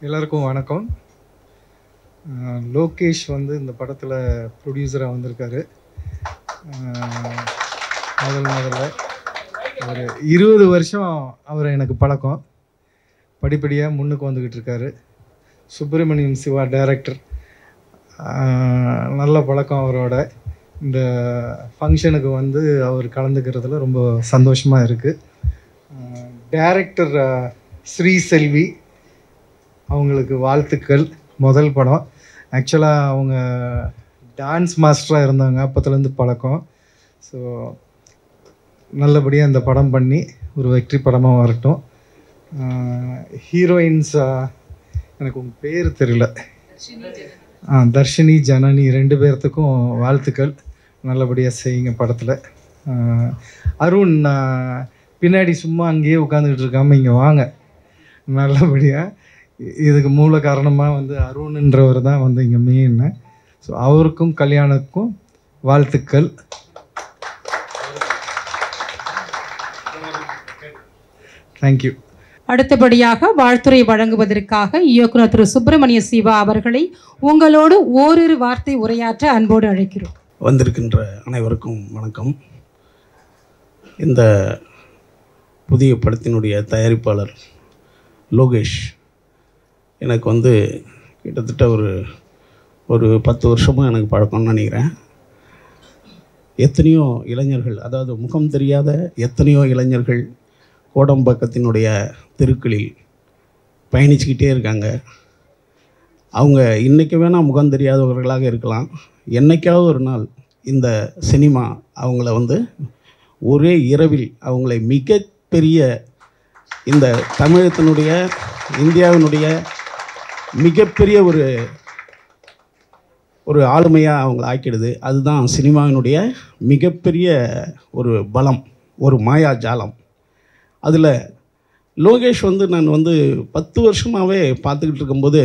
எல்லாருக்கும் வணக்கம். லோகேஷ் வந்து இந்த படத்தில் ப்ரொடியூசராக வந்திருக்காரு. முதல்ல ஒரு 20 வருஷம் அவர் எனக்கு பழக்கம். படிப்படியாக முன்னுக்கு வந்துக்கிட்டு இருக்காரு. சுப்பிரமணியம் சிவா டைரக்டர், நல்ல பழக்கம் அவரோட. இந்த ஃபங்க்ஷனுக்கு வந்து அவர் கலந்துக்கிறதுல ரொம்ப சந்தோஷமாக இருக்குது. டைரக்டர் ஸ்ரீ செல்வி, அவங்களுக்கு வாழ்த்துக்கள். முதல் படம். ஆக்சுவலாக அவங்க டான்ஸ் மாஸ்டராக இருந்தாங்க, அப்போத்துலேருந்து பழக்கம். ஸோ நல்லபடியாக இந்த படம் பண்ணி ஒரு வெற்றி படமாக வரட்டும். ஹீரோயின்ஸ் எனக்கு உங்கள் பேர் தெரியல. தர்ஷினி, ஜனனி 2 பேர்த்துக்கும் வாழ்த்துக்கள். நல்லபடியாக செய்யுங்க படத்தில். அருண், பின்னாடி சும்மா அங்கேயே உட்காந்துக்கிட்டு இருக்காமல் இங்கே வாங்க. நல்லபடியாக இதுக்கு மூல காரணமாக வந்து அருண்ன்றவர் தான் வந்து இங்கே மெயின். ஸோ அவருக்கும் கல்யாணுக்கும் வாழ்த்துக்கள். தேங்க்யூ. அடுத்தபடியாக வாழ்த்துறை வழங்குவதற்காக இயக்குனர் திரு சுப்பிரமணிய சிவா அவர்களை உங்களோடு ஓரிரு வார்த்தை உரையாற்ற அன்போடு அழைக்கிறோம். வந்திருக்கின்ற அனைவருக்கும் வணக்கம். இந்த புதிய படத்தினுடைய தயாரிப்பாளர் லோகேஷ் எனக்கு வந்து கிட்டத்தட்ட ஒரு 10 வருஷமாக எனக்கு பழக்கம்னு நினைக்கிறேன். எத்தனையோ இளைஞர்கள், அதாவது முகம் தெரியாத எத்தனையோ இளைஞர்கள் கோடம்பாக்கத்தினுடைய தெருக்களில் பயணிச்சுக்கிட்டே இருக்காங்க. அவங்க இன்றைக்கி வேணால் முகம் தெரியாதவர்களாக இருக்கலாம். என்றைக்காவது ஒரு நாள் இந்த சினிமா அவங்கள வந்து ஒரே இரவில் அவங்களை மிகப்பெரிய இந்த தமிழகத்தினுடைய இந்தியாவினுடைய மிகப்பெரிய ஒரு ஆளுமையாக அவங்களை ஆக்கிடுது. அதுதான் சினிமாவினுடைய மிகப்பெரிய ஒரு பலம், ஒரு மாயாஜாலம். அதில் லோகேஷ் வந்து நான் வந்து 10 வருஷமாகவே பார்த்துக்கிட்டு இருக்கும்போது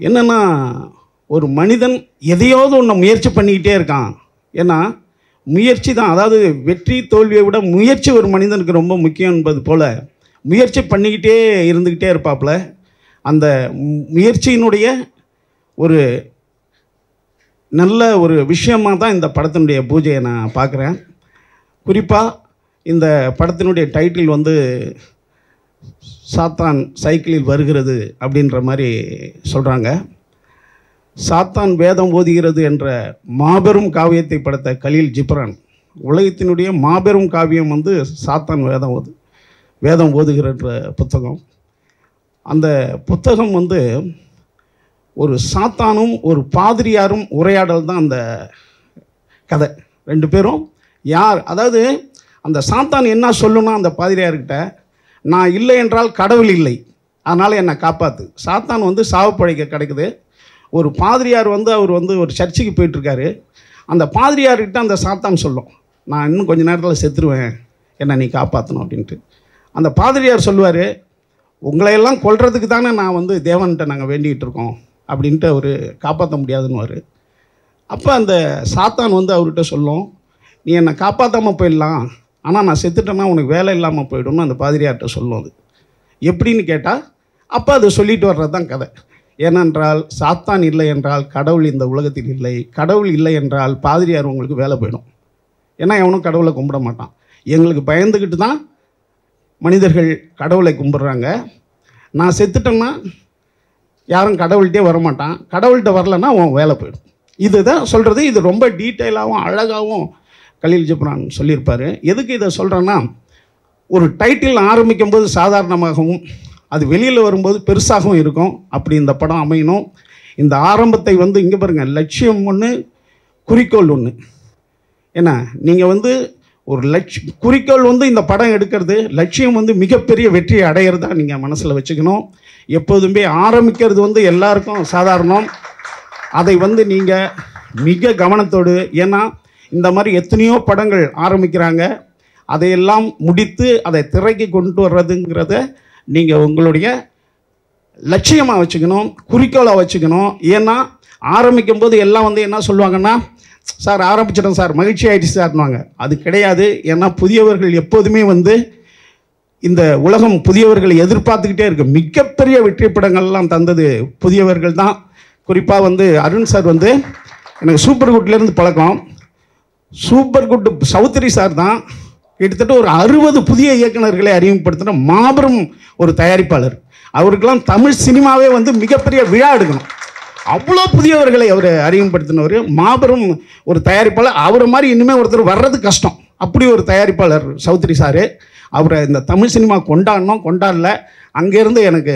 என்னென்னா, ஒரு மனிதன் எதையாவது ஒன்று முயற்சி பண்ணிக்கிட்டே இருக்கான். ஏன்னா முயற்சி தான், அதாவது வெற்றி தோல்வியை விட முயற்சி ஒரு மனிதனுக்கு ரொம்ப முக்கியம் என்பது போல் முயற்சி பண்ணிக்கிட்டே இருந்துக்கிட்டே இருப்பாப்புல. அந்த முயற்சியினுடைய ஒரு நல்ல ஒரு விஷயமாக தான் இந்த படத்தினுடைய பூஜையை நான் பார்க்குறேன். குறிப்பாக இந்த படத்தினுடைய டைட்டில் வந்து சாத்தான் சைக்கிளில் வருகிறது அப்படின்ற மாதிரி சொல்கிறாங்க. சாத்தான் வேதம் ஓதுகிறது என்ற மாபெரும் காவியத்தை படைத்த கலீல் ஜிப்ரான், உலகத்தினுடைய மாபெரும் காவியம் வந்து சாத்தான் வேதம் ஓதுகிற புத்தகம். அந்த புத்தகம் வந்து ஒரு சாத்தானும் ஒரு பாதிரியாரும் உரையாடல் தான் அந்த கதை. 2 பேரும் யார், அதாவது அந்த சாத்தான் என்ன சொல்லணும்னா அந்த பாதிரியார்கிட்ட, நான் இல்லை என்றால் கடவுள் இல்லை, அதனால் என்னை காப்பாற்று. சாத்தான் வந்து சாவுப்பழைக்க கிடைக்குது. ஒரு பாதிரியார் வந்து அவர் வந்து ஒரு சர்ச்சுக்கு போயிட்டுருக்காரு. அந்த பாதிரியார்கிட்ட அந்த சாத்தான் சொல்லும், நான் இன்னும் கொஞ்சம் நேரத்தில் செத்துருவேன், என்னை நீ காப்பாற்றணும் அப்படின்ட்டு. அந்த பாதிரியார் சொல்லுவார், உங்களையெல்லாம் கொல்றதுக்கு தானே நான் வந்து தேவன்கிட்ட நாங்கள் வேண்டிகிட்டு இருக்கோம் அப்படின்ட்டு அவர் காப்பாற்ற முடியாதுன்னு. அப்போ அந்த சாத்தான் வந்து அவர்கிட்ட சொல்லும், நீ என்னை காப்பாற்றாமல் போயிடலாம், ஆனால் நான் செத்துட்டேன்னா உனக்கு வேலை இல்லாமல் போயிடும்னு அந்த பாதிரியார்கிட்ட சொல்லும். அது எப்படின்னு கேட்டால் அப்போ அது சொல்லிட்டு வர்றது தான் கதை. ஏனென்றால் சாத்தான் இல்லை என்றால் கடவுள் இந்த உலகத்தில் இல்லை, கடவுள் இல்லை என்றால் பாதிரியார் உங்களுக்கு வேலை போயிடும். ஏன்னா எவனும் கடவுளை கும்பிட மாட்டான். எங்களுக்கு பயந்துக்கிட்டு தான் மனிதர்கள் கடவுளை கும்பிட்றாங்க. நான் செத்துட்டேன்னா யாரும் கடவுள்கிட்டே வரமாட்டான். கடவுள்கிட்ட வரலன்னா உன் வேலை போயிடும். இதுதான் சொல்கிறது. இது ரொம்ப டீட்டெயிலாகவும் அழகாகவும் கலீல் ஜிப்ரான் சொல்லியிருப்பார். எதுக்கு இதை சொல்கிறேன்னா, ஒரு டைட்டில் ஆரம்பிக்கும் போது சாதாரணமாகவும் அது வெளியில் வரும்போது பெருசாகவும் இருக்கும். அப்படி இந்த படம் அமையணும். இந்த ஆரம்பத்தை இங்கே பாருங்கள், லட்சியம் ஒன்று, குறிக்கோள் ஒன்று. ஏன்னா நீங்கள் ஒரு குறிக்கோள் இந்த படம் எடுக்கிறது, லட்சியம் மிகப்பெரிய வெற்றியை அடையிறதா நீங்கள் மனசில் வச்சுக்கணும். எப்போதுமே ஆரம்பிக்கிறது எல்லாருக்கும் சாதாரணம். அதை நீங்கள் மிக கவனத்தோடு, ஏன்னா இந்த மாதிரி எத்தனையோ படங்கள் ஆரம்பிக்கிறாங்க, அதையெல்லாம் முடித்து அதை திரைக்கு கொண்டு வர்றதுங்கிறத நீங்கள் உங்களுடைய லட்சியமாக வச்சுக்கணும், குறிக்கோளாக வச்சுக்கணும். ஏன்னா ஆரம்பிக்கும் போது எல்லாம் என்ன சொல்லுவாங்கன்னா, சார் ஆரம்பிச்சிட்டோம் சார், மகிழ்ச்சி ஆகிடுச்சு சார்னுவாங்க. அது கிடையாது. ஏன்னா புதியவர்கள் எப்போதுமே இந்த உலகம் புதியவர்களை எதிர்பார்த்துக்கிட்டே இருக்கு. மிகப்பெரிய வெற்றி படங்கள்லாம் தந்தது புதியவர்கள் தான். குறிப்பாக அருண் சார் எனக்கு சூப்பர் குட்லேருந்து பழக்கம். சூப்பர் குட் சௌத்ரி சார் தான் கிட்டத்தட்ட ஒரு 60 புதிய இயக்குநர்களை அறிமுகப்படுத்தின மாபெரும் ஒரு தயாரிப்பாளர். அவருக்கெல்லாம் தமிழ் சினிமாவே மிகப்பெரிய விழா எடுக்கணும். அவ்வளோ புதியவர்களை அவர் அறிமுகப்படுத்தினவர், மாபெரும் ஒரு தயாரிப்பாளர். அவரை மாதிரி இனிமேல் ஒருத்தர் வர்றது கஷ்டம். அப்படி ஒரு தயாரிப்பாளர் சௌத்ரி சார். அவரை இந்த தமிழ் சினிமா கொண்டாடல. அங்கேருந்து எனக்கு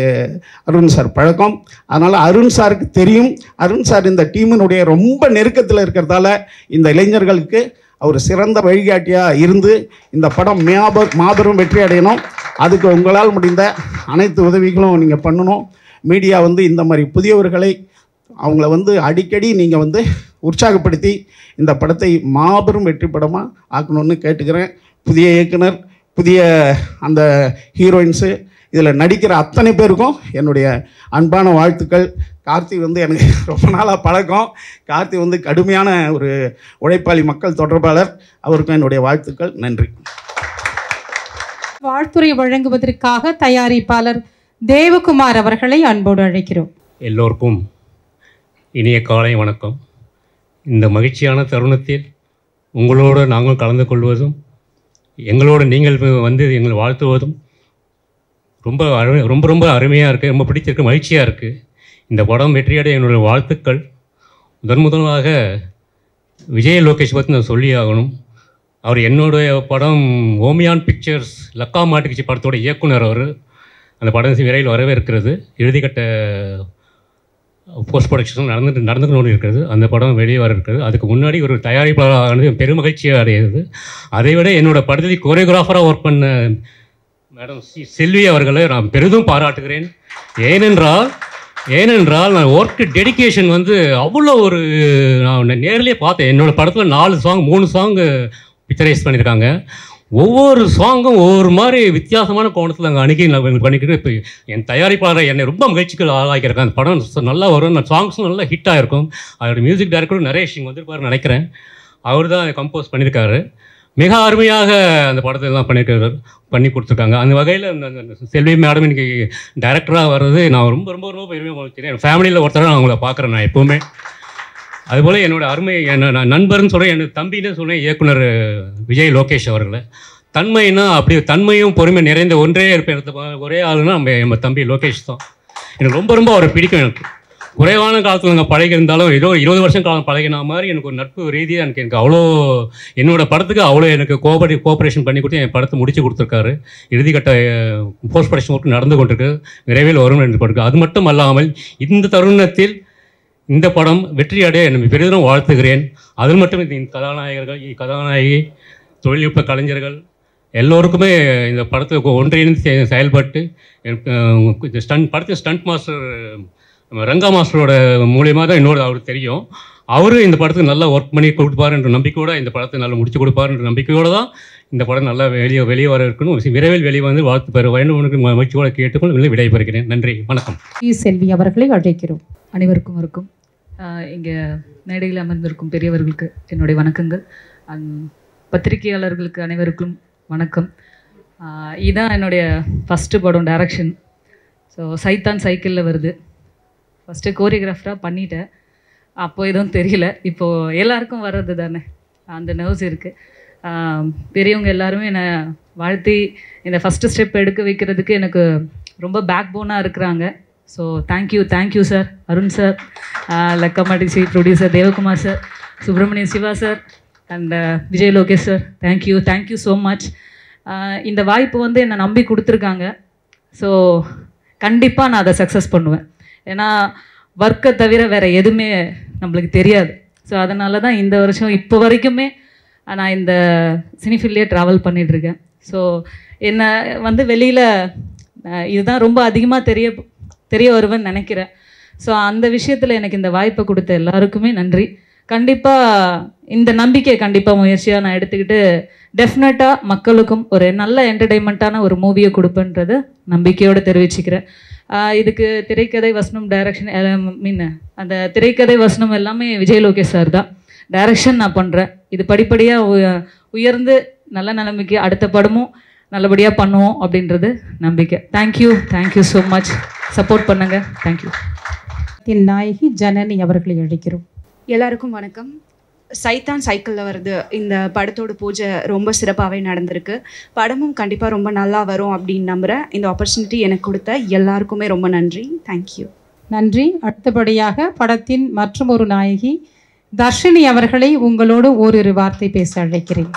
அருண் சார் பழக்கம். அதனால் அருண் சாருக்கு தெரியும். அருண் சார் இந்த டீமினுடைய ரொம்ப நெருக்கத்தில் இருக்கிறதால இந்த இளைஞர்களுக்கு அவர் சிறந்த வழிகாட்டியாக இருந்து இந்த படம் மாபெரும் வெற்றி அடையணும். அதுக்கு உங்களால் முடிந்த அனைத்து உதவிகளும் நீங்கள் பண்ணணும். மீடியா இந்த மாதிரி புதியவர்களை அவங்கள அடிக்கடி நீங்கள் உற்சாகப்படுத்தி இந்த படத்தை மாபெரும் வெற்றி படமாக ஆக்கணும்னு கேட்டுக்கிறேன். புதிய இயக்குனர், புதிய அந்த ஹீரோயின்ஸு, இதில் நடிக்கிற அத்தனை பேருக்கும் என்னுடைய அன்பான வாழ்த்துக்கள். கார்த்தி எனக்கு ரொம்ப நாளாக பழக்கம். கார்த்தி கடுமையான ஒரு உழைப்பாளி, மக்கள் தொடர்பாளர். அவருக்கும் என்னுடைய வாழ்த்துக்கள். நன்றி. வாழ்த்துரை வழங்குவதற்காக தயாரிப்பாளர் தேவகுமார் அவர்களை அன்போடு அழைக்கிறோம். எல்லோருக்கும் இனிய காலை வணக்கம். இந்த மகிழ்ச்சியான தருணத்தில் உங்களோடு நாங்கள் கலந்து கொள்வதும், எங்களோடு நீங்கள் எங்களை வாழ்த்துவதும் ரொம்ப ரொம்ப அருமையாக இருக்குது. ரொம்ப பிடிச்சிருக்கு, மகிழ்ச்சியாக இருக்குது. இந்த படம் வெற்றியடைய என்னுடைய வாழ்த்துக்கள். முதலாக விஜய் லோகேஷ் பற்றி நான் சொல்லி ஆகணும். அவர் என்னுடைய படம் ஓமியான் பிக்சர்ஸ் லக்கா மாட்டுக்குச்சி படத்தோட இயக்குனர். அவர் அந்த படம் விரைவில் வரவே இருக்கிறது. இறுதிக்கட்ட போஸ்ட் ப்ரொடக்ஷன் நடந்து கொண்டு இருக்கிறது. அந்த படம் வெளியே வர இருக்கிறது. அதுக்கு முன்னாடி ஒரு தயாரிப்பாளரானது பெருமகிழ்ச்சியாக அடைகிறது. அதை விட என்னோட படத்தில் கோரியோகிராஃபராக ஒர்க் பண்ண மேடம் செல்வி அவர்களை நான் பெரிதும் பாராட்டுகிறேன். ஏனென்றால் நான் ஒர்க்கு டெடிக்கேஷன் அவ்வளோ ஒரு நான் நேரிலே பார்த்தேன். என்னோடய படத்தில் 4 சாங் 3 சாங் பிக்சரைஸ் பண்ணியிருக்காங்க. ஒவ்வொரு சாங்கும் ஒவ்வொரு மாதிரி வித்தியாசமான கோணத்தில் அங்கே பண்ணிக்கிட்டு இப்போ என் தயாரிப்பாளரை என்னை ரொம்ப மகிழ்ச்சிகள் ஆளாக்கியிருக்கேன். அந்த படம் நல்லா வரும், சாங்ஸும் நல்லா ஹிட் ஆகிருக்கும். அதோட மியூசிக் டைரக்டரும் நரேஷ் வந்திருப்பாருன்னு நினைக்கிறேன். அவர் தான் அதை கம்போஸ் பண்ணியிருக்காரு. மிக அருமையாக அந்த படத்தெல்லாம் பண்ணி கொடுத்துருக்காங்க. அந்த வகையில் அந்த செல்வி மேடம் இன்றைக்கி டைரக்டராக வர்றது நான் ரொம்ப ரொம்ப ரொம்ப பெருமையாக வச்சுருக்கேன். என் ஃபேமிலியில் ஒருத்தராக நான் அவங்கள பார்க்குறேன் நான் எப்போவுமே. அதுபோல் என்னோடய அருமை நான் நண்பர்னு சொல்கிறேன், என்னோட தம்பின்னு சொன்னேன் இயக்குனர் விஜய் லோகேஷ் அவர்களை. தன்மைன்னா அப்படி தன்மையும் பொறுமை நிறைந்த ஒரே ஆளுன்னா நம்ம தம்பி லோகேஷ் தான். எனக்கு ரொம்ப ரொம்ப அவரை பிடிக்கும். எனக்கு குறைவான காலத்தில் நாங்கள் பழகிருந்தாலும் ஏதோ 20 வருஷம் காலம் பழகின மாதிரி எனக்கு ஒரு நட்பு ரீதியாக எனக்கு அவ்வளோ என்னோடய படத்துக்கு அவ்வளோ எனக்கு கோஆப்ரேஷன் பண்ணி கொடுத்து என் படத்தை முடிச்சு கொடுத்துருக்காரு. இறுதிக்கட்ட போஸ்ட் ப்ரொடக்ஷன் ஒர்க் நடந்து கொண்டிருக்கு, விரைவில் வரும் என்று படுக்கு. அது மட்டும் அல்லாமல் இந்த தருணத்தில் இந்த படம் வெற்றி அடைய என்னை பெரிதும் வாழ்த்துகிறேன். அதில் மட்டும் இந்த கதாநாயகி, தொழில்நுட்ப கலைஞர்கள் எல்லோருக்குமே இந்த படத்தை ஒன்றிணைந்து செயல்பட்டு படத்தின் ஸ்டண்ட் மாஸ்டர் ரங்கா மாஸ்டரோட மூலியமாக தான் அவருக்கு தெரியும். அவரும் இந்த படத்துக்கு நல்லா ஒர்க் பண்ணி கொடுப்பார் என்ற நம்பிக்கையோடு இந்த படத்தை நல்லா முடிச்சு கொடுப்பார் என்ற நம்பிக்கையோடு தான் இந்த படம் நல்லா வெளியே வர இருக்கணும். விரைவில் வெளியே வாழ்த்து பெற வேண்டும் மகிழ்ச்சியோடு கேட்டுக்கொண்டு விடைபெறுகிறேன். நன்றி, வணக்கம். செல்வி அவர்களை அழைக்கிறோம். அனைவருக்கும் வணக்கம். இங்கே மேடையில் அமர்ந்திருக்கும் பெரியவர்களுக்கு என்னுடைய வணக்கங்கள். பத்திரிகையாளர்களுக்கு அனைவருக்கும் வணக்கம். இதுதான் என்னுடைய ஃபஸ்ட்டு படம் டைரக்ஷன். ஸோ சைத்தான் சைக்கிளில் வருது. ஃபஸ்ட்டு கோரியோகிராஃபராக பண்ணிட்டேன். அப்போது எதுவும் தெரியல. இப்போது எல்லாருக்கும் வர்றது தானே, அந்த நர்வ்ஸ் இருக்குது. பெரியவங்க எல்லாருமே என்னை வாழ்த்தி இந்த ஃபஸ்ட்டு ஸ்டெப் எடுக்க வைக்கிறதுக்கு எனக்கு ரொம்ப பேக் போனாக இருக்கிறாங்க. So thank you sir, Arun sir, லக்கமாட்டி producer Devakumar sir, Subramaniam Siva sir and Vijay Lokesh sir. Thank you so much. இந்த வாய்ப்பு வந்து என்னை நம்பி கொடுத்துருக்காங்க. ஸோ கண்டிப்பாக நான் அதை சக்ஸஸ் பண்ணுவேன். ஏன்னா ஒர்க்கை தவிர வேறு எதுவுமே நம்மளுக்கு தெரியாது. ஸோ அதனால தான் இந்த வருஷம் இப்போ வரைக்குமே நான் இந்த சினிஃபீல்ட்லேயே ட்ராவல் பண்ணிகிட்ருக்கேன். ஸோ என்னை வந்து வெளியில் இதுதான் ரொம்ப அதிகமாக தெரிய வருவேன்னு நினைக்கிறேன். ஸோ அந்த விஷயத்தில் எனக்கு இந்த வாய்ப்பை கொடுத்த எல்லாருக்குமே நன்றி. கண்டிப்பாக இந்த நம்பிக்கையை கண்டிப்பாக முயற்சியாக நான் எடுத்துக்கிட்டு டெஃபினட்டாக மக்களுக்கும் ஒரு நல்ல என்டர்டெயின்மெண்ட்டான ஒரு மூவியை கொடுப்பேன்றது நம்பிக்கையோடு தெரிவிச்சுக்கிறேன். இதுக்கு திரைக்கதை வசனம் டைரக்ஷன் அந்த திரைக்கதை வசனம் எல்லாமே விஜய் லோகேஷ் சார் தான். டைரக்ஷன் நான் பண்ணுறேன். இது படிப்படியாக உயர்ந்து நல்ல நிலைமைக்கு அடுத்த படமும் நல்லபடியாக பண்ணுவோம் அப்படின்றது நம்பிக்கை. Thank you so much. சப்போர்ட் பண்ணுங்கள். தேங்க்யூ. நாயகி ஜனனி அவர்களை அழைக்கிறோம். எல்லாருக்கும் வணக்கம். சைத்தான் சைக்கிளில் வருது இந்த படத்தோட பூஜை ரொம்ப சிறப்பாகவே நடந்திருக்கு. படமும் கண்டிப்பாக ரொம்ப நல்லா வரும் அப்படின்னு நம்புகிறேன். இந்த ஆப்பர்ச்சுனிட்டி எனக்கு கொடுத்த எல்லாருக்குமே ரொம்ப நன்றி. தேங்க்யூ. நன்றி. அடுத்தபடியாக படத்தின் மற்றும் ஒரு நாயகி தர்ஷினி அவர்களை உங்களோடு ஓரிரு வார்த்தை பேச அழைக்கிறேன்.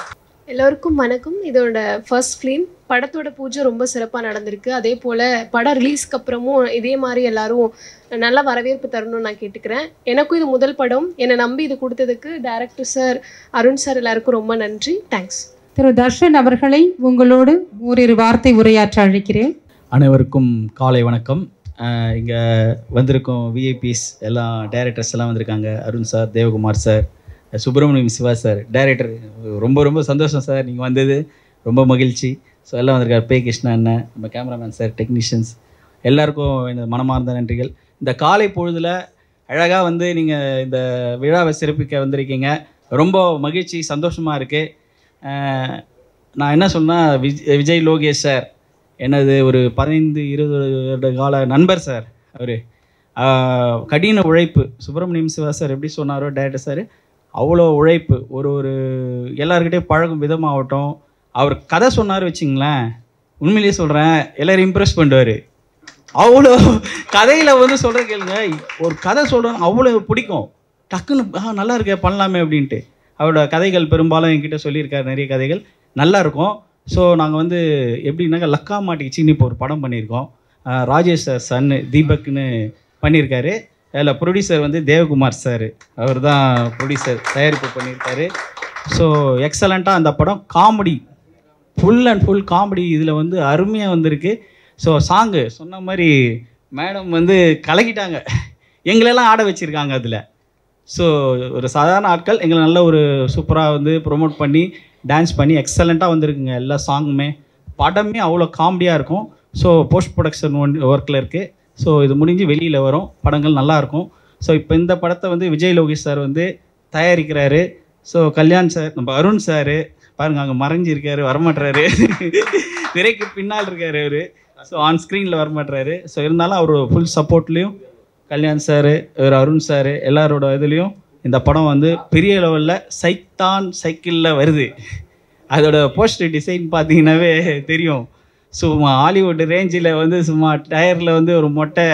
எல்லோருக்கும் வணக்கம். இதோட ஃபர்ஸ்ட் ஃபிலிம். படத்தோட பூஜை ரொம்ப சிறப்பாக நடந்திருக்கு. அதே போல் படம் ரிலீஸ்க்கு அப்புறமும் இதே மாதிரி எல்லாரும் நல்ல வரவேற்பு தரணும்னு நான் கேட்டுக்கிறேன். எனக்கும் இது முதல் படம். என்னை நம்பி இது கொடுத்ததுக்கு டைரக்டர் சார், அருண் சார் எல்லாருக்கும் ரொம்ப நன்றி. தேங்க்ஸ். திரு தர்ஷன் அவர்களை உங்களோடு ஓரிரு வார்த்தை உரையாற்ற அழைக்கிறேன். அனைவருக்கும் காலை வணக்கம். இங்கே வந்திருக்கோம் விஐபிஸ் எல்லாம், டைரக்டர்ஸ் எல்லாம் வந்திருக்காங்க. Arun sir, Devakumar sir, Subramaniam Siva sir, director. ரொம்ப சந்தோஷம் சார் நீங்கள் வந்தது, ரொம்ப மகிழ்ச்சி. ஸோ எல்லாம் வந்திருக்கார். பே கிருஷ்ணா அண்ணன், நம்ம கேமராமேன் சார், டெக்னீஷியன்ஸ் எல்லாருக்கும் எனது மனமார்ந்த நன்றிகள். இந்த காலை பொழுதில் அழகாக வந்து நீங்கள் இந்த விழாவை சிறப்பிக்க வந்திருக்கீங்க. ரொம்ப மகிழ்ச்சி, சந்தோஷமாக இருக்குது. நான் என்ன சொன்னால், விஜய் லோகேஷ் சார் எனது ஒரு 15-20 வருட கால நண்பர் சார். அவர் கடின உழைப்பு. சுப்பிரமணியம் சிவா சார் எப்படி சொன்னாரோ டைரக்டர் சார், அவ்வளோ உழைப்பு. ஒரு எல்லாருக்கிட்டே பழகும் விதமாகட்டும். அவர் கதை சொன்னார் வச்சிங்களேன், உண்மையிலேயே சொல்கிறேன், எல்லோரும் இம்ப்ரெஸ் பண்ணுவார். அவ்வளோ கதையில் வந்து சொல்கிற கேளுங்க, ஒரு கதை சொல்கிறேன் அவ்வளோ பிடிக்கும். டக்குன்னு நல்லா இருக்கே பண்ணலாமே அப்படின்ட்டு. அவரோட கதைகள் பெரும்பாலும் என்கிட்ட சொல்லியிருக்காரு, நிறைய கதைகள் நல்லா இருக்கும். ஸோ நாங்கள் வந்து எப்படின்னாக்கா லக்கா மாட்டிக்கிச்சின்னு இப்போ ஒரு படம் பண்ணியிருக்கோம். ராஜேஷ் சார் சன்னு தீபக்னு பண்ணியிருக்காரு. அதில் ப்ரொடியூசர் வந்து தேவகுமார் சார், அவர் தான் ப்ரொடியூசர், தயாரிப்பு பண்ணியிருக்காரு. ஸோ எக்ஸலண்ட்டாக அந்த படம் comedy, full and full comedy இதில் வந்து அருமையாக வந்திருக்கு. ஸோ சாங்கு சொன்ன மாதிரி மேடம் வந்து கலக்கிட்டாங்க, எங்களெல்லாம் ஆட வச்சுருக்காங்க அதில். ஸோ ஒரு சாதாரண ஆட்கள் எங்களை நல்ல ஒரு சூப்பராக வந்து ப்ரொமோட் பண்ணி டான்ஸ் பண்ணி எக்ஸலண்ட்டாக வந்திருக்குங்க எல்லா சாங்குமே. படமே அவ்வளோ காமெடியாக இருக்கும். ஸோ போஸ்ட் ப்ரொடக்ஷன் ஒர்க்கில் இருக்குது. ஸோ இது முடிஞ்சு வெளியில் வரும், படங்கள் நல்லாயிருக்கும். ஸோ இப்போ இந்த படத்தை வந்து விஜய் லோகேஷ் சார் வந்து தயாரிக்கிறாரு. ஸோ கல்யாண் சார், நம்ம அருண் சார் பாருங்கள் அங்கே மறைஞ்சிருக்காரு, வரமாட்டுறாரு, திரைக்கு பின்னால் இருக்கார் அவர். ஸோ ஆன் ஸ்க்ரீனில் வரமாட்டுறாரு. ஸோ இருந்தாலும் அவர் ஃபுல் சப்போர்ட்லேயும் கல்யாண் சார், இவர் அருண் சார் எல்லாரோட இதுலேயும் இந்த படம் வந்து பெரிய லெவலில் சைத்தான் சைக்கிளில் வருது. அதோட போஸ்டர் டிசைன் பார்த்தீங்கன்னாவே தெரியும். சும்மா ஹாலிவுட் ரேஞ்சில் வந்து சும்மா டயரில் வந்து ஒரு மொட்டை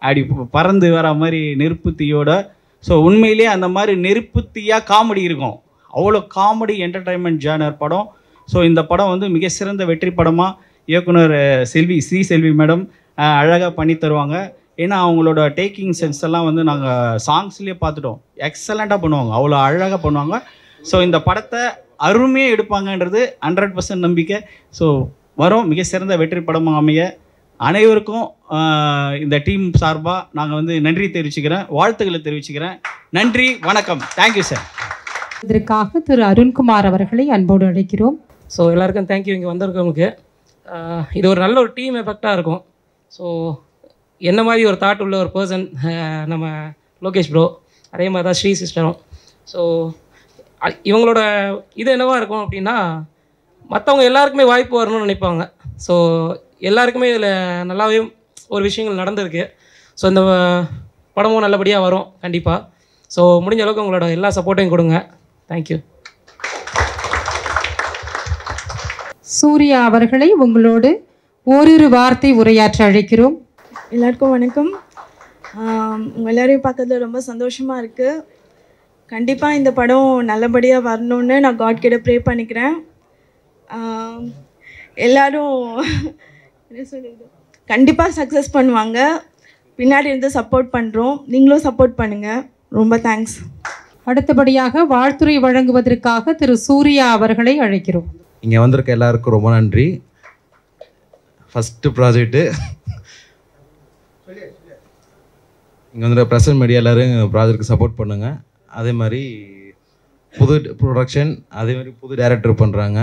அப்படி பறந்து வர மாதிரி நெருப்பு தீயோட. ஸோ உண்மையிலே அந்த மாதிரி நெருப்பு தீயாக காமெடி இருக்கும். அவ்வளோ காமெடி என்டர்டைன்மெண்ட் ஜானர் படம். ஸோ இந்த படம் வந்து மிக சிறந்த வெற்றி படமாக இயக்குனர் செல்வி மேடம் அழகாக பண்ணி தருவாங்க. ஏன்னா அவங்களோட டேக்கிங் சென்ஸ் எல்லாம் வந்து நாங்கள் சாங்ஸ்லேயே பார்த்துட்டோம். எக்ஸலண்ட்டாக பண்ணுவாங்க, அவ்வளோ அழகாக பண்ணுவாங்க. ஸோ இந்த படத்தை அருமையாக எடுப்பாங்கன்றது 100% நம்பிக்கை. ஸோ வரும் மிக சிறந்த வெற்றி படமாக அமைய அனைவருக்கும் இந்த டீம் சார்பாக நாங்கள் வந்து நன்றி தெரிவிச்சுக்கிறேன், வாழ்த்துக்களை தெரிவிச்சுக்கிறேன். நன்றி, வணக்கம். Thank you sir. இதற்காக திரு அருண்குமார் அவர்களை அன்போடு அழைக்கிறோம். ஸோ எல்லாருக்கும் தேங்க்யூ. இங்கே வந்திருக்கவங்களுக்கு இது ஒரு நல்ல ஒரு டீம் எஃபெக்டாக இருக்கும். ஸோ என்ன மாதிரி ஒரு தாட் உள்ள ஒரு பர்சன் நம்ம லோகேஷ் ப்ரோ, அதே மாதிரி தான் ஸ்ரீ சிஸ்டரும். ஸோ இவங்களோட இது என்னவாக இருக்கும் அப்படின்னா, மற்றவங்க எல்லாருக்குமே வாய்ப்பு வரணும்னு நினைப்பாங்க. ஸோ எல்லாருக்குமே இதில் நல்லாவே ஒரு விஷயங்கள் நடந்திருக்கு. ஸோ இந்த படமும் நல்லபடியாக வரும் கண்டிப்பாக. ஸோ முடிஞ்ச அளவுக்கு உங்களோட எல்லா சப்போர்ட்டையும் கொடுங்க. தேங்க்யூ. சூர்யா அவர்களை உங்களோடு ஓரிரு வார்த்தை உரையாற்ற அழைக்கிறோம். எல்லாருக்கும் வணக்கம். உங்கள் எல்லோரையும் பார்க்கறதுல ரொம்ப சந்தோஷமாக இருக்குது. கண்டிப்பாக இந்த படம் நல்லபடியாக வரணுன்னு நான் காட் கிட்ட ப்ரே பண்ணிக்கிறேன். எல்லோரும் என்ன சொல்கிறது, கண்டிப்பாக சக்ஸஸ் பண்ணுவாங்க. பின்னாடி இருந்து சப்போர்ட் பண்ணுறோம், நீங்களும் சப்போர்ட் பண்ணுங்கள். ரொம்ப தேங்க்ஸ். அடுத்தபடியாக வாழ்த்துரை வழங்குவதற்காக திரு சூர்யா அவர்களை அழைக்கிறோம். இங்கே வந்திருக்க எல்லாருக்கும் ரொம்ப நன்றி. ஃபஸ்ட்டு ப்ராஜெக்ட்டு இங்கே வந்துட்டு ப்ரெசன்ட் மீடியா எல்லோரும் ப்ராஜெக்ட்டுக்கு சப்போர்ட் பண்ணுங்கள். அதே மாதிரி புது ப்ரொடக்ஷன், அதே மாதிரி புது டைரக்டர் பண்ணுறாங்க.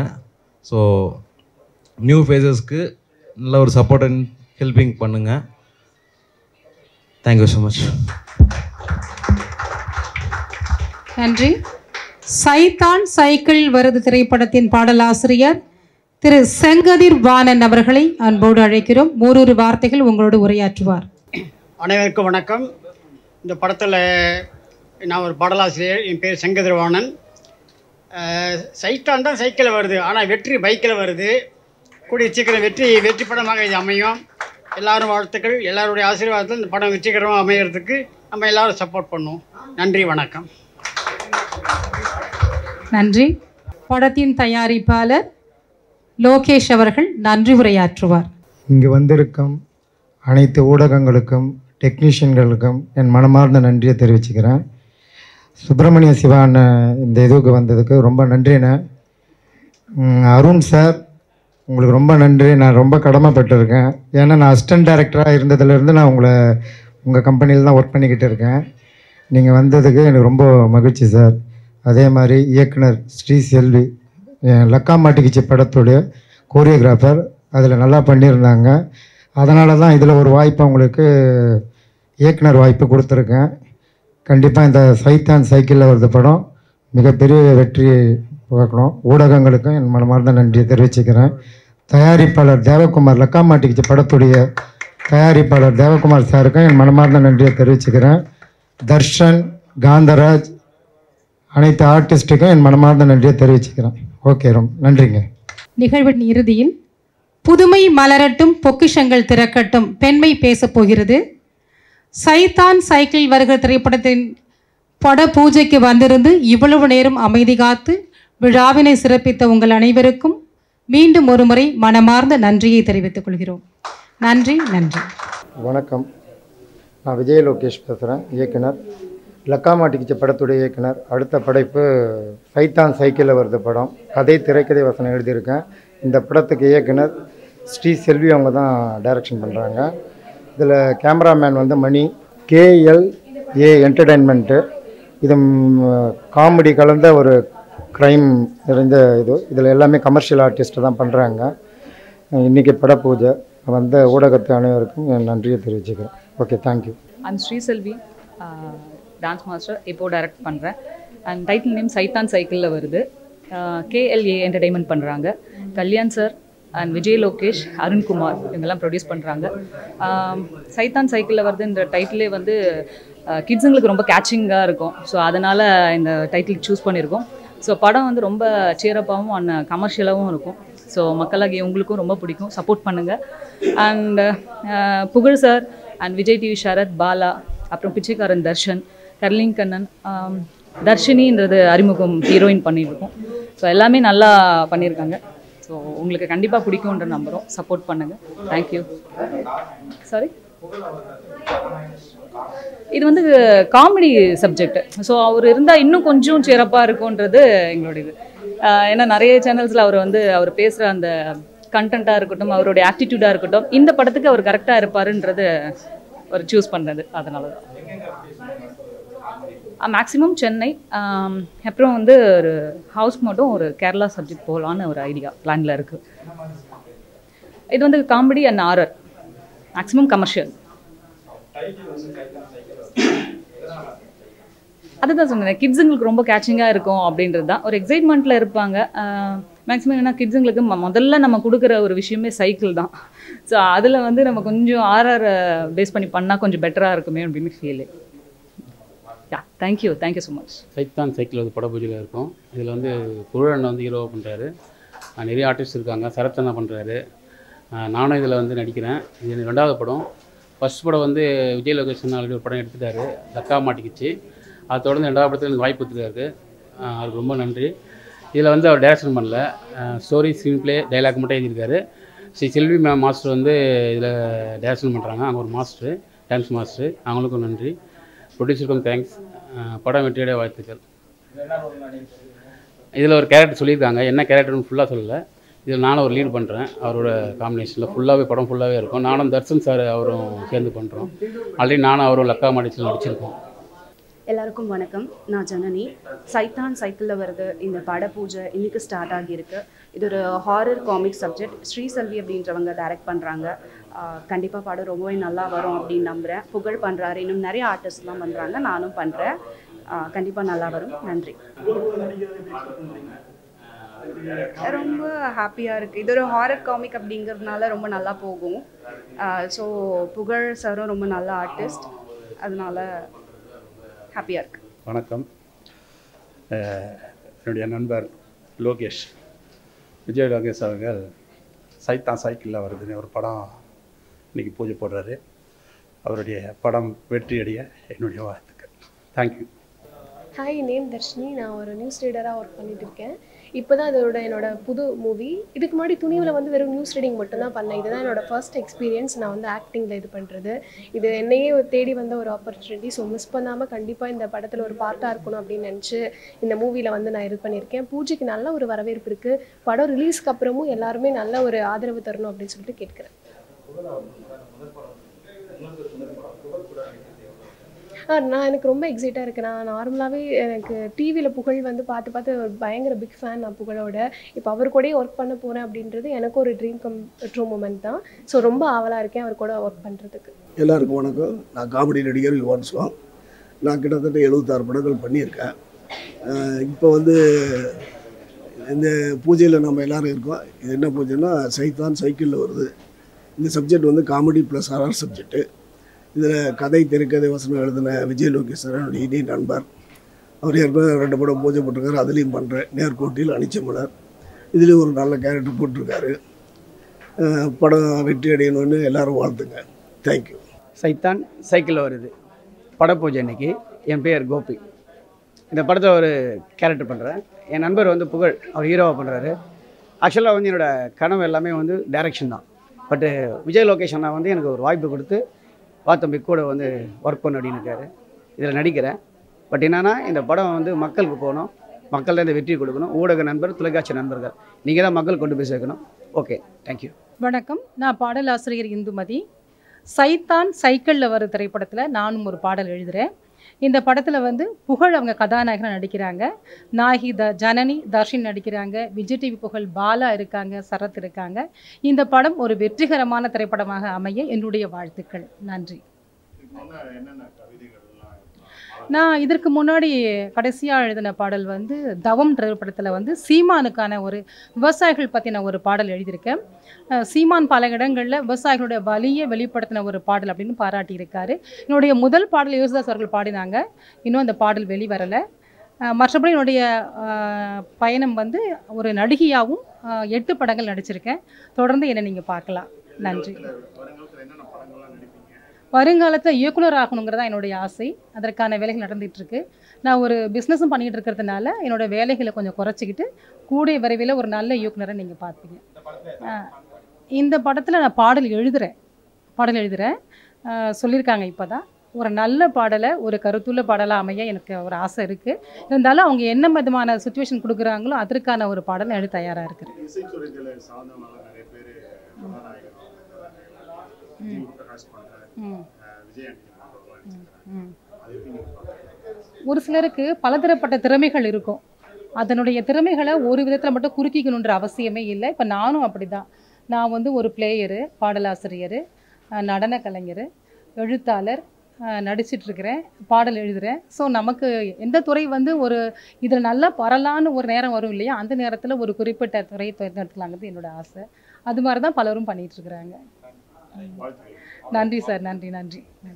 ஸோ நியூ ஃபேஸஸ்க்கு நல்ல ஒரு சப்போர்ட் அண்ட் ஹெல்பிங் பண்ணுங்கள். Thank you so much. நன்றி. சைத்தான் சைக்கிள் வருது திரைப்படத்தின் பாடலாசிரியர் திரு செங்கதிர் வாணன் அவர்களை அன்போடு அழைக்கிறோம். ஓரிரு வார்த்தைகள் உங்களோடு உரையாற்றுவார். அனைவருக்கும் வணக்கம். இந்த படத்தில் நான் ஒரு பாடலாசிரியர். என் பேர் செங்கதிர் வாணன். சைத்தான் தான் சைக்கிளில் வருது, ஆனால் வெற்றி பைக்கில் வருது. கூடிய சீக்கிரம் வெற்றி படமாக இது அமையும். எல்லாரும் வாழ்த்துக்கள். எல்லாருடைய ஆசீர்வாதத்தில் இந்த படம் வெற்றிகரமாக அமைகிறதுக்கு நம்ம எல்லாரும் சப்போர்ட் பண்ணுவோம். நன்றி, வணக்கம். நன்றி. படத்தின் தயாரிப்பாளர் லோகேஷ் அவர்கள் நன்றி உரையாற்றுவார். இங்கு வந்திருக்கும் அனைத்து ஊடகங்களுக்கும் டெக்னீஷியன்களுக்கும் என் மனமார்ந்த நன்றியை தெரிவிச்சுக்கிறேன். சுப்பிரமணிய சிவா அண்ணன் இந்த இதுக்கு வந்ததுக்கு ரொம்ப நன்றிண்ணே. அருண் சார், உங்களுக்கு ரொம்ப நன்றி. நான் ரொம்ப கடமைப்பட்டிருக்கேன். ஏன்னா நான் அசிஸ்டன்ட் டைரக்டராக இருந்ததுலேருந்து நான் உங்கள் கம்பெனியில் தான் ஒர்க் பண்ணிக்கிட்டு இருக்கேன். நீங்கள் வந்ததுக்கு எனக்கு ரொம்ப மகிழ்ச்சி சார். அதே மாதிரி இயக்குனர் ஸ்ரீ செல்வி, லக்கா மாட்டிக்கிச்சி படத்துடைய கோரியோகிராஃபர், அதில் நல்லா பண்ணியிருந்தாங்க. அதனால தான் இதில் ஒரு வாய்ப்பு உங்களுக்கு இயக்குனர் வாய்ப்பு கொடுத்துருக்கேன். கண்டிப்பாக இந்த சைத்தான் சைக்கிளில் வருது படம் மிகப்பெரிய வெற்றியை பார்க்கணும். ஊடகங்களுக்கும் என் மனமார்ந்த நன்றியை தெரிவிச்சுக்கிறேன். தயாரிப்பாளர் தேவகுமார், லக்கா மாட்டிக்கிச்சி படத்துடைய தயாரிப்பாளர் தேவகுமார் சாருக்கும் என் மனமார்ந்த நன்றியை தெரிவிச்சுக்கிறேன். தர்ஷன், காந்தராஜ், அனைத்து ஆர்டிஸ்ட்டுக்கும் என் மனமார்ந்த நன்றியை தெரிவிச்சுக்கிறேன். ஓகே, ரொம்ப நன்றிங்க. நிகழ்வின் இறுதியில் புதுமை மலரட்டும், பொக்கிஷங்கள் திறக்கட்டும், பெண்மை பேசப் போகிறது. சைத்தான் சைக்கிள் வருகிற திரைப்படத்தின் பட பூஜைக்கு வந்திருந்து இவ்வளவு நேரம் அமைதி காத்து விழாவினை சிறப்பித்த உங்கள் அனைவருக்கும் மீண்டும் ஒரு முறை மனமார்ந்த நன்றியை தெரிவித்துக் கொள்கிறோம். நன்றி. நன்றி. வணக்கம். நான் விஜய லோகேஷ் பேசுகிறேன், இயக்குனர். லக்கா மாட்டிக்கிச்ச படத்துடைய இயக்குனர். அடுத்த படைப்பு சைத்தான் சைக்கிளில் வருது படம். கதை, திரைக்கதை, வசனம் எழுதியிருக்கேன். இந்த படத்துக்கு இயக்குனர் ஸ்ரீ செல்வி அவங்க தான் டைரக்ஷன் பண்ணுறாங்க. இதில் கேமராமேன் வந்து மணி. KLA என்டர்டெயின்மெண்ட்டு. இது காமெடி கலந்த ஒரு க்ரைம் நிறைந்த இது. இதில் எல்லாமே கமர்ஷியல் ஆர்டிஸ்ட்டு தான் பண்ணுறாங்க. இன்றைக்கி பட பூஜை வந்த ஊடகத்து அனைவருக்கும் என் நன்றியை தெரிவிச்சுக்கிறேன். Okay, thank you. I'm Sri Selvi, dance master, இப்போது டைரக்ட் பண்ணுறேன். அண்ட் டைட்டில் நேம் சைத்தான் சைக்கிளில் வருது. KLA என்டர்டெயின்மெண்ட் பண்ணுறாங்க. கல்யாண் சார் அண்ட் விஜய் லோகேஷ், அருண்குமார் இவங்கெல்லாம் ப்ரொடியூஸ் பண்ணுறாங்க. சைத்தான் சைக்கிளில் வருதுன்ற டைட்டிலே வந்து கிட்ஸுங்களுக்கு ரொம்ப கேட்சிங்காக இருக்கும். ஸோ அதனால் இந்த டைட்டில் சூஸ் பண்ணியிருக்கோம். ஸோ படம் வந்து ரொம்ப சேரப்பாகவும் அண்ட் கமர்ஷியலாகவும் இருக்கும். ஸோ மக்களாகிய உங்களுக்கும் ரொம்ப பிடிக்கும். சப்போர்ட் பண்ணுங்கள். And Pugazh sir and Vijay TV Sharath, Bala, அப்புறம் பிச்சைக்காரன் தர்ஷன், கர்லிங் கண்ணன், தர்ஷினின்றது அறிமுகம் ஹீரோயின் பண்ணியிருக்கோம். ஸோ எல்லாமே நல்லா பண்ணியிருக்காங்க. ஸோ உங்களுக்கு கண்டிப்பாக பிடிக்கும்ன்ற நம்புகிறோம். சப்போர்ட் பண்ணுங்கள். தேங்க்யூ. சாரி, இது வந்து காமெடி சப்ஜெக்ட். ஸோ அவர் இருந்தால் இன்னும் கொஞ்சம் சிறப்பாக இருக்கும்ன்றது எங்களோட இது. ஏன்னா நிறைய சேனல்ஸில் அவர் பேசுகிற அந்த கண்டென்ட்டாக இருக்கட்டும், அவருடைய ஆட்டிடியூடாக இருக்கட்டும், இந்த படத்துக்கு அவர் கரெக்டாக இருப்பாருன்றது ஒரு சூஸ் பண்ணுறது. அதனால தான் மேக்ஸிமம் சென்னை, அப்புறம் வந்து ஒரு ஹவுஸ் மட்டும் ஒரு கேரளா சப்ஜெக்ட் போகலான்னு ஒரு ஐடியா பிளானில் இருக்குது. இது வந்து comedy and horror, maximum commercial. அதுதான் சொன்னேன், கிட்ஸுங்களுக்கு ரொம்ப கேட்சிங்காக இருக்கும் அப்படின்றது தான். ஒரு எக்ஸைட்மெண்ட்டில் இருப்பாங்க மேக்ஸிமம். ஏன்னா கிட்ஸுங்களுக்கு முதல்ல நம்ம கொடுக்குற ஒரு விஷயமே சைக்கிள் தான். ஸோ அதில் வந்து நம்ம கொஞ்சம் ஆர்ஆர் பேஸ் பண்ணி பண்ணால் கொஞ்சம் பெட்டராக இருக்குமே அப்படின்னு ஃபீல். யா, தேங்க்யூ ஸோ மச். சைத்தான் சைக்கிள் வந்து பட பூஜையில் இருக்கும். இதில் வந்து புகழண்ணன் வந்து ஹீரோவாக பண்ணுறாரு. நிறைய ஆர்டிஸ்ட் இருக்காங்க. சரத்தண்ணா பண்ணுறாரு. நானும் இதில் வந்து நடிக்கிறேன். இது 2வது படம். ஃபர்ஸ்ட் படம் வந்து விஜய் லொகேஷன் ஆல்ரெடி ஒரு படம் எடுத்துட்டாரு, தக்கா மாட்டிக்கிச்சு. அதை தொடர்ந்து 2வது படத்தில் எனக்கு வாய்ப்பு கொடுத்துருக்காரு, அவருக்கு ரொம்ப நன்றி. இதில் வந்து அவர் டைரக்ஷன் பண்ணல, ஸ்டோரி ஸ்க்ரீன் ப்ளே டைலாக் மட்டும் எழுதியிருக்காரு. ஸ்ரீ செல்வி மாஸ்டர் வந்து இதில் டைரக்ஷன் பண்ணுறாங்க, அவங்க ஒரு மாஸ்டர், டான்ஸ் மாஸ்டர், அவங்களுக்கும் நன்றி. ப்ரொடியூசருக்கும் தேங்க்ஸ். படம் வெற்றியடைய வாழ்த்துக்கள். இதில் ஒரு கேரக்டர் சொல்லியிருக்காங்க, என்ன கேரக்டர்னு ஃபுல்லாக சொல்லலை. இதில் நானும் ஒரு லீட் பண்ணுறேன், அவரோட காம்பினேஷனில் ஃபுல்லாகவே படம் ஃபுல்லாகவே இருக்கும். நானும் தர்ஷன் சார் அவரும் சேர்ந்து பண்ணுறோம். ஆல்ரெடி நானும் அவரும் லக்கா மாடிச்சில் நடிச்சிருக்கோம். எல்லாருக்கும் வணக்கம். நான் ஜனனி. சைத்தான் சைக்கிளில் வருது இந்த பட பூஜை இன்றைக்கி ஸ்டார்ட் ஆகியிருக்கு. இது ஒரு ஹாரர் காமிக் சப்ஜெக்ட். ஸ்ரீசெல்வி அப்படின்றவங்க டைரக்ட் பண்ணுறாங்க. கண்டிப்பாக படம் ரொம்பவே நல்லா வரும் அப்படின்னு நம்புகிறேன். புகழ் பண்ணுறாரு, இன்னும் நிறைய ஆர்டிஸ்ட்லாம் பண்ணுறாங்க, நானும் பண்ணுறேன். கண்டிப்பாக நல்லா வரும். நன்றி. ரொம்ப ஹாப்பியாக இருக்குது. இது ஒரு ஹாரர் காமிக் அப்படிங்கிறதுனால ரொம்ப நல்லா போகும். ஸோ புகழ் சாரும் ரொம்ப நல்ல ஆர்டிஸ்ட், அதனால ஹாப்பியாக இருக்குது. வணக்கம். என்னுடைய நண்பர் லோகேஷ், விஜய் லோகேஷ் அவர்கள் சைத்தான் சைக்கிளில் வருதுன்னு ஒரு படம் இன்றைக்கி பூஜை போடுறாரு. அவருடைய படம் வெற்றி அடைய என்னுடைய வாழ்த்துக்கள். தேங்க்யூ. Hi, name Dharshini. நான் ஒரு நியூஸ் ரீடராக ஒர்க் பண்ணிட்டு இருக்கேன். இப்போ தான் என்னோட புது மூவி. இதுக்கு முன்னாடி துணிவில் வந்து வெறும் நியூஸ் ரீடிங் மட்டும்தான் பண்ணேன். இதுதான் என்னோட ஃபர்ஸ்ட் எக்ஸ்பீரியன்ஸ் நான் வந்து ஆக்டிங்கில் இது பண்ணுறது. இது என்னையே தேடி வந்த ஒரு ஆப்பர்ச்சுனிட்டி. ஸோ மிஸ் பண்ணாமல் கண்டிப்பாக இந்த படத்தில் ஒரு பார்ட்டாக இருக்கணும் அப்படின்னு நினச்சி இந்த மூவியில் வந்து நான் இது பண்ணியிருக்கேன். பூஜைக்கு நல்ல ஒரு வரவேற்பு இருக்குது. படம் ரிலீஸ்க்கு அப்புறமும் எல்லாருமே நல்ல ஒரு ஆதரவு தரணும் அப்படின்னு சொல்லிட்டு கேட்குறேன். நான் எனக்கு ரொம்ப எக்ஸைட்டாக இருக்கேன். நான் நார்மலாகவே எனக்கு டிவியில் புகழ் வந்து பார்த்து பார்த்து ஒரு பயங்கர பிக் ஃபேன் நான் புகழோட. இப்போ அவர் கூடயே ஒர்க் பண்ண போகிறேன் அப்படின்றது எனக்கு ஒரு ட்ரீம் கம் ட்ரூ மூமெண்ட் தான். ஸோ ரொம்ப ஆவலாக இருக்கேன் அவர் கூட ஒர்க் பண்ணுறதுக்கு. எல்லாருக்கும் வணக்கம். நான் காமெடி நடிகர் யுவன் சுவாங். நான் கிட்டத்தட்ட 76 படங்கள் பண்ணியிருக்கேன். இப்போ வந்து இந்த பூஜையில் நம்ம எல்லோரும் இருக்கோம். இது என்ன பூஜைன்னா சைத்தான் சைக்கிளில் வருது. இந்த சப்ஜெக்ட் வந்து காமெடி ப்ளஸ் ஹாரர் சப்ஜெக்ட்டு. இதில் கதை திரைக்கதை வசனம் எழுதின விஜய் லோகேஷ் என்னுடைய இனிய நண்பர். அவர் ஏற்கனவே 2 படம் பூஜை போட்டிருக்காரு, அதுலேயும் பண்ணுறேன். நேர்கோட்டில் அனிச்சமலர், இதுலேயும் ஒரு நல்ல கேரக்டர் போட்டிருக்காரு. படம் வெற்றி அடையணும்னு எல்லோரும் வாழ்த்துங்க. தேங்க்யூ. சைத்தான் சைக்கிளில் வருது பட பூஜை அன்னைக்கு. என் பேர் கோபி. இந்த படத்தை ஒரு கேரக்டர் பண்ணுறேன். என் நண்பர் வந்து புகழ், அவர் ஹீரோவாக பண்ணுறாரு. ஆக்சுவலாக வந்து என்னோடய கனவு எல்லாமே வந்து டைரக்ஷன் தான். பட்டு விஜய் லோகேஷ் அண்ணா வந்து எனக்கு ஒரு வாய்ப்பு கொடுத்து வாத்தம்பி கூட வந்து ஒர்க் பண்ண அப்படின்னு இருக்காரு. இதில் நடிக்கிறேன். பட் என்னென்னா இந்த படம் வந்து மக்களுக்கு போகணும், மக்கள் தான் இந்த வெற்றி கொடுக்கணும். ஊடக நண்பர், தொலைக்காட்சி நண்பர்கள், நீங்கள் தான் மக்கள் கொண்டு போய் சேர்க்கணும். Okay, thank you. வணக்கம். நான் பாடலாசிரியர் இந்துமதி. சைத்தான் சைக்கிளில் வர திரைப்படத்தில் நானும் ஒரு பாடல் எழுதுகிறேன். இந்த படத்தில் வந்து புகழ் அவங்க கதாநாயகனாக நடிக்கிறாங்க. நாயகி ஜனனி, தர்ஷின் நடிக்கிறாங்க. விஜய் டிவி புகழ் பாலா இருக்காங்க, சரத் இருக்காங்க. இந்த படம் ஒரு வெற்றிகரமான திரைப்படமாக அமைய என்னுடைய வாழ்த்துக்கள். நன்றி. நான் இதற்கு முன்னாடி கடைசியாக எழுதின பாடல் வந்து தவம் திரைப்படத்தில் வந்து சீமானுக்கான ஒரு விவசாயிகள் பற்றின ஒரு பாடல் எழுதியிருக்கேன். சீமான் பல இடங்களில் விவசாயிகளுடைய வலியை வெளிப்படுத்தின ஒரு பாடல் அப்படின்னு பாராட்டியிருக்காரு. என்னுடைய முதல் பாடல் யோசுதாஸ் அவர்கள் பாடினாங்க. இன்னும் அந்த பாடல் வெளிவரலை. மற்றபடி என்னுடைய பயணம் வந்து ஒரு நடிகையாகவும் 8 படங்கள் நடிச்சிருக்கேன். தொடர்ந்து என்னை நீங்கள் பார்க்கலாம். நன்றி. வருங்காலத்தில் இயக்குனர் ஆகணுங்கிறதா என்னுடைய ஆசை. அதற்கான வேலைகள் நடந்துகிட்ருக்கு. நான் ஒரு பிஸ்னஸும் பண்ணிகிட்டு இருக்கிறதுனால என்னோடய வேலைகளை கொஞ்சம் குறைச்சிக்கிட்டு கூடிய விரைவில் ஒரு நல்ல இயக்குனரை நீங்கள் பார்ப்பீங்க. இந்த படத்தில் நான் பாடல் எழுதுகிறேன். சொல்லியிருக்காங்க இப்போ தான். ஒரு நல்ல பாடலை, ஒரு கருத்துள்ள பாடலாக அமைய எனக்கு ஒரு ஆசை இருக்குது. இருந்தாலும் அவங்க என்ன விதமான சுச்சுவேஷன் கொடுக்குறாங்களோ அதற்கான ஒரு பாடல் எழுத தயாராக இருக்கிறேன். ஒரு சிலருக்கு பலதரப்பட்ட திறமைகள் இருக்கும். அதனுடைய திறமைகளை ஒரு விதத்தில் மட்டும் குறுக்கிக்கணுன்ற அவசியமே இல்லை. இப்போ நானும் அப்படி தான். நான் வந்து ஒரு பிளேயரு, பாடலாசிரியர், நடன கலைஞர், எழுத்தாளர், நடிச்சிட்ருக்கிறேன், பாடல் எழுதுகிறேன். ஸோ நமக்கு எந்த துறை வந்து ஒரு இதில் நல்லா வரலான்னு ஒரு நேரம் வரும் இல்லையா, அந்த நேரத்தில் ஒரு குறிப்பிட்ட துறையை தேர்ந்தெடுக்கலாங்கிறது என்னோட ஆசை. அது மாதிரி தான் பலரும் பண்ணிகிட்ருக்குறாங்க. நன்றி சார். நன்றி.